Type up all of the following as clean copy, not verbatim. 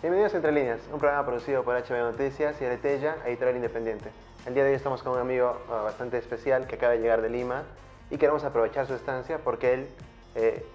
Bienvenidos a Entre Líneas, un programa producido por HB Noticias y Aretella, editorial independiente. El día de hoy estamos con un amigo bastante especial que acaba de llegar de Lima y queremos aprovechar su estancia porque él,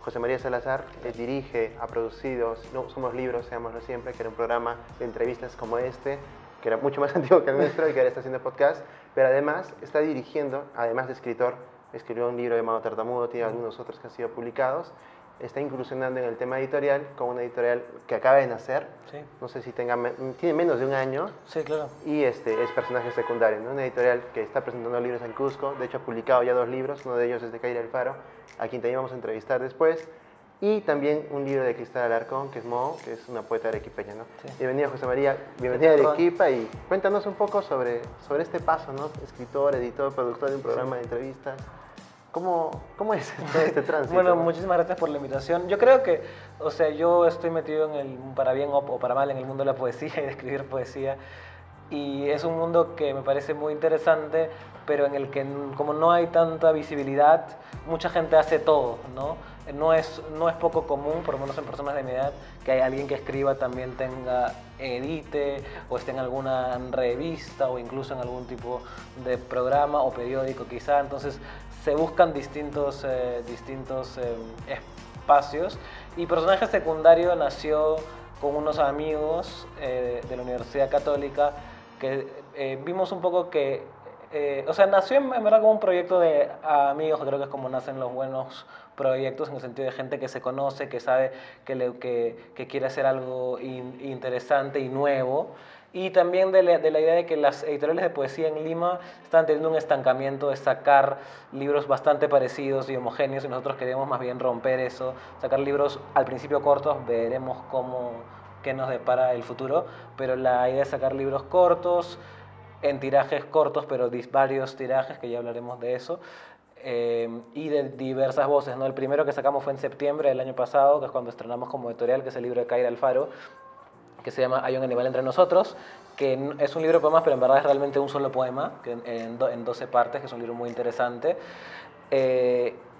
José María Salazar, dirige, ha producido No Somos Libros, seámoslo siempre, que era un programa de entrevistas como este, que era mucho más antiguo que el nuestro y que ahora está haciendo podcast, pero además está dirigiendo, además de escritor, escribió un libro llamado Tartamudo, tiene algunos otros que han sido publicados. Está incursionando en el tema editorial con una editorial que acaba de nacer, sí. No sé si tiene menos de un año, sí, claro. Y es personaje secundario, ¿no? Una editorial que está presentando libros en Cusco, de hecho ha publicado ya 2 libros, uno de ellos es de Kaira Alfaro, a quien también vamos a entrevistar después, y también un libro de Cristal Alarcón, que es Mo, que es una poeta arequipeña, ¿no? Sí. Bienvenido, José María, bienvenida a Arequipa, y cuéntanos un poco sobre este paso, ¿no? Escritor, editor, productor de un programa de entrevistas. ¿Cómo es todo este tránsito? Bueno, muchísimas gracias por la invitación. Yo creo que, o sea, yo estoy metido en el, para bien o para mal, en el mundo de la poesía y de escribir poesía. Y es un mundo que me parece muy interesante, pero en el que, como no hay tanta visibilidad, mucha gente hace todo, ¿no? No es poco común, por lo menos en personas de mi edad, que hay alguien que escriba también edite o esté en alguna revista o incluso en algún tipo de programa o periódico quizá. Entonces se buscan distintos espacios, y Personaje Secundario nació con unos amigos de la Universidad Católica que vimos un poco que, o sea, nació en verdad como un proyecto de amigos, que creo que es como nacen los buenos proyectos, en el sentido de gente que se conoce, que sabe que quiere hacer algo interesante y nuevo. Y también de la idea de que las editoriales de poesía en Lima están teniendo un estancamiento de sacar libros bastante parecidos y homogéneos, y nosotros queremos más bien romper eso, sacar libros al principio cortos, veremos qué nos depara el futuro, pero la idea es sacar libros cortos, en tirajes cortos, pero varios tirajes, que ya hablaremos de eso, y de diversas voces, ¿no? El primero que sacamos fue en septiembre del año pasado, que es cuando estrenamos como editorial, que es el libro de Kaira Alfaro, que se llama Hay un animal entre nosotros, que es un libro de poemas, pero en verdad es realmente un solo poema, que en 12 partes, que es un libro muy interesante,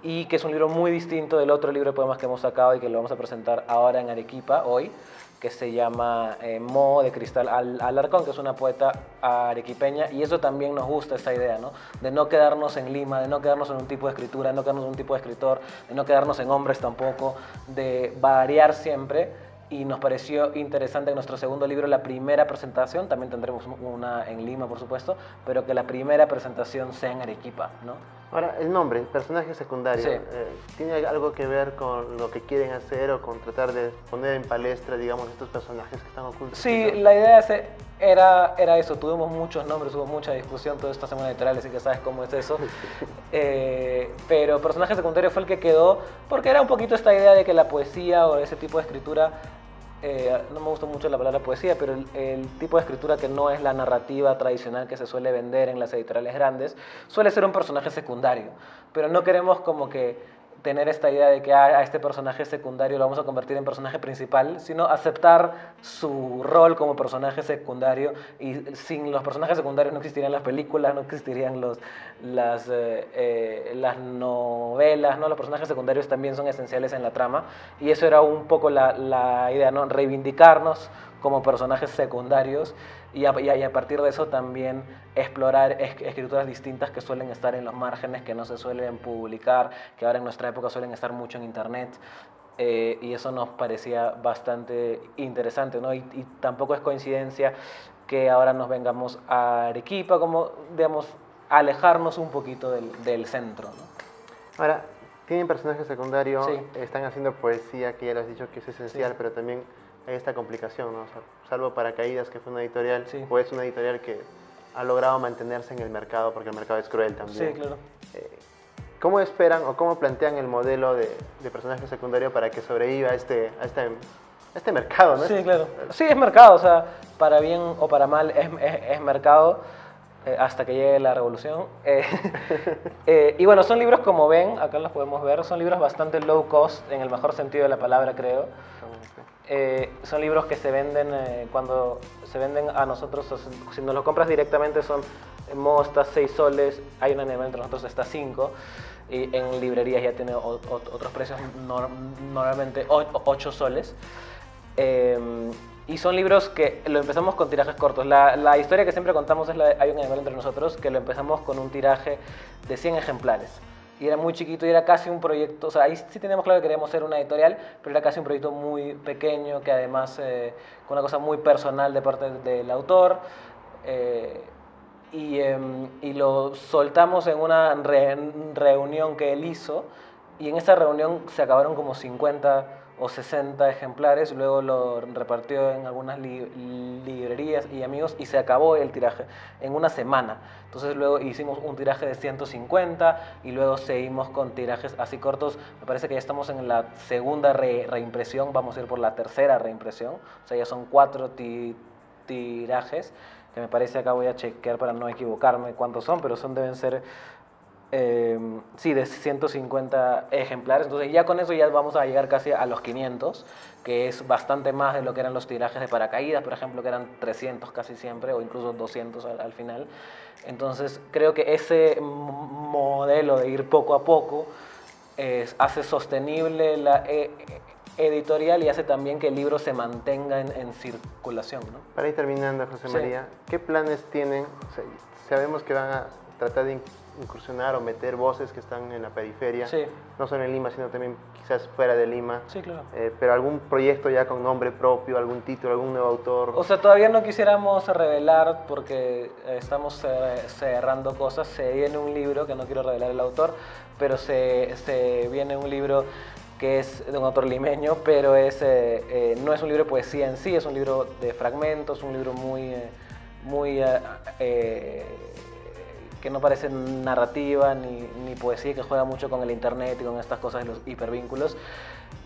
y que es un libro muy distinto del otro libro de poemas que hemos sacado y que lo vamos a presentar ahora en Arequipa, hoy, que se llama Mo, de Cristal Alarcón, que es una poeta arequipeña, y eso también nos gusta, esta idea, ¿no? De no quedarnos en Lima, de no quedarnos en un tipo de escritura, de no quedarnos en un tipo de escritor, de no quedarnos en hombres tampoco, de variar siempre. Y nos pareció interesante en nuestro segundo libro, la primera presentación, también tendremos una en Lima, por supuesto, pero que la primera presentación sea en Arequipa, ¿no? Ahora, el nombre, Personaje Secundario, Sí. ¿Tiene algo que ver con lo que quieren hacer o con tratar de poner en palestra, digamos, estos personajes que están ocultos? Sí, la idea era eso. Tuvimos muchos nombres, hubo mucha discusión toda esta semana editorial, así que sabes cómo es eso. Pero Personaje Secundario fue el que quedó, porque era un poquito esta idea de que la poesía o ese tipo de escritura, no me gusta mucho la palabra poesía, pero el tipo de escritura que no es la narrativa tradicional que se suele vender en las editoriales grandes, suele ser un personaje secundario. Pero no queremos como que tener esta idea de que a este personaje secundario lo vamos a convertir en personaje principal, sino aceptar su rol como personaje secundario, y sin los personajes secundarios no existirían las películas, no existirían las novelas, ¿no? Los personajes secundarios también son esenciales en la trama, y eso era un poco la idea, ¿no? Reivindicarnos como personajes secundarios, y a partir de eso también explorar escrituras distintas que suelen estar en los márgenes, que no se suelen publicar, que ahora en nuestra época suelen estar mucho en internet, y eso nos parecía bastante interesante, ¿no? Y tampoco es coincidencia que ahora nos vengamos a Arequipa, como, digamos, a alejarnos un poquito del centro, ¿no? Ahora, tienen personajes secundarios, Sí. están haciendo poesía, que ya lo has dicho que es esencial, Sí. pero también hay esta complicación, ¿no? O sea, salvo Paracaídas, que fue una editorial, Sí. o es una editorial que ha logrado mantenerse en el mercado, porque el mercado es cruel también. Sí, claro. ¿Cómo esperan o cómo plantean el modelo de personaje secundario para que sobreviva a este mercado, ¿no? Sí, claro. Sí, es mercado, o sea, para bien o para mal es mercado, hasta que llegue la revolución. Y bueno, son libros, como ven, acá los podemos ver, son libros bastante low cost, en el mejor sentido de la palabra, creo. Son libros que se venden, cuando se venden a nosotros, si nos lo compras directamente son, Mo está 6 soles, hay una animal entre nosotros está 5, y en librerías ya tiene otros precios, normalmente 8 soles. Y son libros que lo empezamos con tirajes cortos. La historia que siempre contamos es la de Hay un animal entre nosotros, que lo empezamos con un tiraje de 100 ejemplares. Y era muy chiquito y era casi un proyecto, o sea, ahí sí teníamos claro que queríamos ser una editorial, pero era casi un proyecto muy pequeño, que además con una cosa muy personal de parte del autor. eh, y lo soltamos en una reunión que él hizo, y en esa reunión se acabaron como 50 o 60 ejemplares, luego lo repartió en algunas librerías y amigos y se acabó el tiraje en una semana. Entonces luego hicimos un tiraje de 150 y luego seguimos con tirajes así cortos. Me parece que ya estamos en la segunda reimpresión, vamos a ir por la tercera reimpresión, o sea, ya son 4 tirajes, que me parece, acá voy a chequear para no equivocarme cuántos son, pero deben ser sí, de 150 ejemplares. Entonces ya con eso ya vamos a llegar casi a los 500, que es bastante más de lo que eran los tirajes de paracaídas, por ejemplo, que eran 300 casi siempre, o incluso 200 al final. Entonces creo que ese modelo de ir poco a poco hace sostenible la editorial y hace también que el libro se mantenga en circulación, ¿no? Para ir terminando, José María, ¿qué planes tienen? O sea, sabemos que van a tratar de incursionar o meter voces que están en la periferia, Sí. no solo en Lima, sino también quizás fuera de Lima. Sí, claro. Pero algún proyecto ya con nombre propio, algún título, algún nuevo autor. O sea, todavía no quisiéramos revelar porque estamos cerrando cosas. Se viene un libro, que no quiero revelar el autor, pero se viene un libro que es de un autor limeño, pero no es un libro de poesía en sí, es un libro de fragmentos, un libro muy que no parece narrativa ni poesía, que juega mucho con el internet y con estas cosas de los hipervínculos.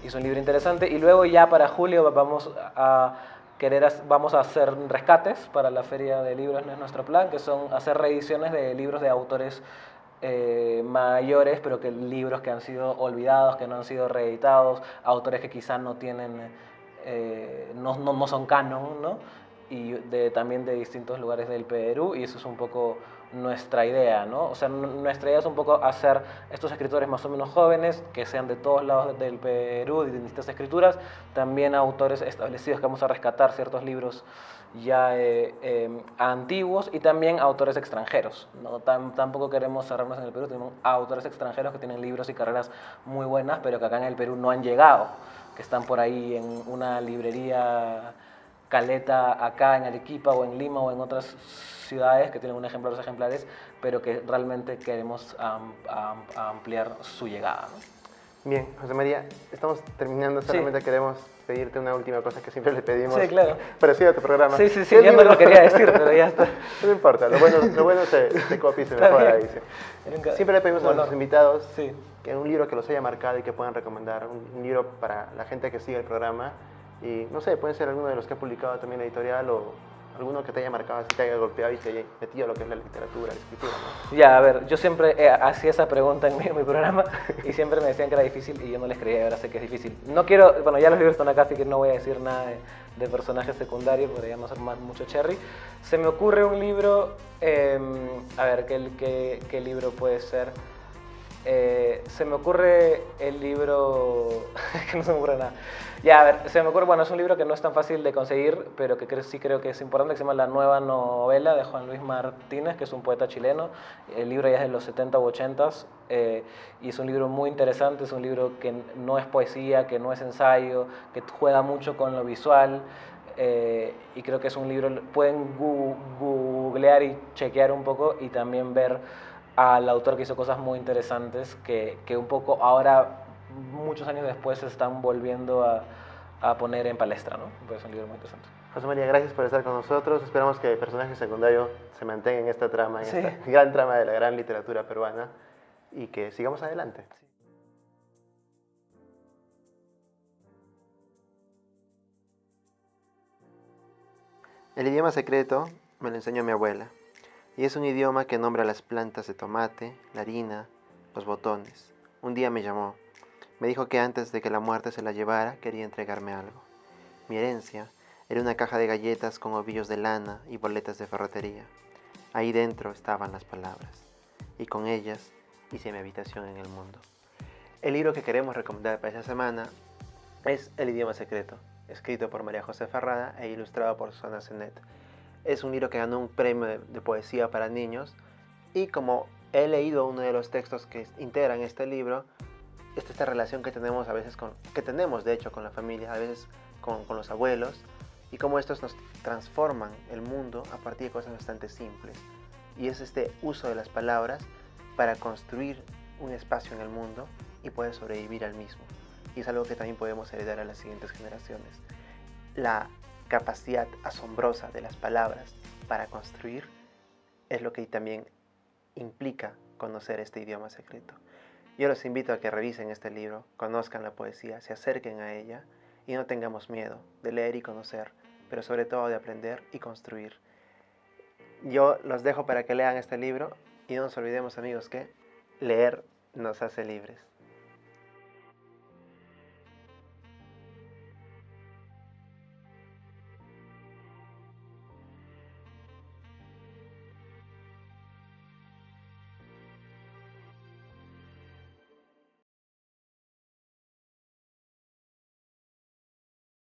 Y es un libro interesante. Y luego ya para julio vamos a hacer rescates para la Feria de Libros, no es nuestro plan, que son hacer reediciones de libros de autores mayores, pero que libros que han sido olvidados, que no han sido reeditados, autores que quizás no tienen, no son canon, ¿no? Y también de distintos lugares del Perú, y eso es un poco nuestra idea, ¿no? O sea, nuestra idea es un poco hacer estos escritores más o menos jóvenes, que sean de todos lados del Perú, de distintas escrituras, también autores establecidos, que vamos a rescatar ciertos libros ya antiguos, y también autores extranjeros, ¿no? Tampoco queremos cerrarnos en el Perú, tenemos autores extranjeros que tienen libros y carreras muy buenas, pero que acá en el Perú no han llegado, que están por ahí en una librería caleta acá en Arequipa o en Lima o en otras ciudades que tienen un ejemplar o dos ejemplares, pero que realmente queremos ampliar su llegada, ¿no? Bien, José María, estamos terminando, solamente queremos pedirte una última cosa que siempre le pedimos. Sí, claro. Parecido a tu programa. Sí, ya no lo quería decir, pero ya está. No importa, lo bueno se copia y se mejora, dice. Siempre le pedimos a nuestros invitados que un libro que los haya marcado y que puedan recomendar, un libro para la gente que sigue el programa. Y no sé, pueden ser alguno de los que ha publicado también la editorial o alguno que te haya marcado, así te haya golpeado y te haya metido a lo que es la literatura, la escritura, ¿no? Ya, a ver, yo siempre hacía esa pregunta en mi programa y siempre me decían que era difícil y yo no les creía, y ahora sé que es difícil. No quiero, bueno, ya los libros están acá, así que no voy a decir nada de personajes secundarios, porque ya no ser mucho cherry. Se me ocurre un libro, a ver, ¿qué libro puede ser? Se me ocurre el libro, que no se me ocurre nada. Ya, a ver, se me ocurre, bueno, es un libro que no es tan fácil de conseguir, pero que sí creo que es importante, que se llama La Nueva Novela, de Juan Luis Martínez, que es un poeta chileno. El libro ya es de los 70 u 80, y es un libro muy interesante, es un libro que no es poesía, que no es ensayo, que juega mucho con lo visual, y creo que es un libro, pueden googlear y chequear un poco y también ver al autor que hizo cosas muy interesantes que un poco ahora, muchos años después, se están volviendo a poner en palestra, ¿no? Pues es un libro muy interesante. José María, gracias por estar con nosotros. Esperamos que el personaje secundario se mantenga en esta trama, en esta gran trama de la gran literatura peruana, y que sigamos adelante. El idioma secreto me lo enseñó mi abuela, y es un idioma que nombra las plantas de tomate, la harina, los botones. Un día me llamó. Me dijo que antes de que la muerte se la llevara, quería entregarme algo. Mi herencia era una caja de galletas con ovillos de lana y boletas de ferretería. Ahí dentro estaban las palabras, y con ellas hice mi habitación en el mundo. El libro que queremos recomendar para esta semana es El idioma secreto, escrito por María José Ferrada e ilustrado por Susana Senet. Es un libro que ganó un premio de poesía para niños, y como he leído uno de los textos que integran este libro, esta relación que tenemos a veces que tenemos de hecho con la familia, a veces con los abuelos, y cómo estos nos transforman el mundo a partir de cosas bastante simples. Y es este uso de las palabras para construir un espacio en el mundo y poder sobrevivir al mismo. Y es algo que también podemos heredar a las siguientes generaciones. La capacidad asombrosa de las palabras para construir es lo que también implica conocer este idioma secreto. Yo los invito a que revisen este libro, conozcan la poesía, se acerquen a ella y no tengamos miedo de leer y conocer, pero sobre todo de aprender y construir. Yo los dejo para que lean este libro y no nos olvidemos, amigos, que leer nos hace libres.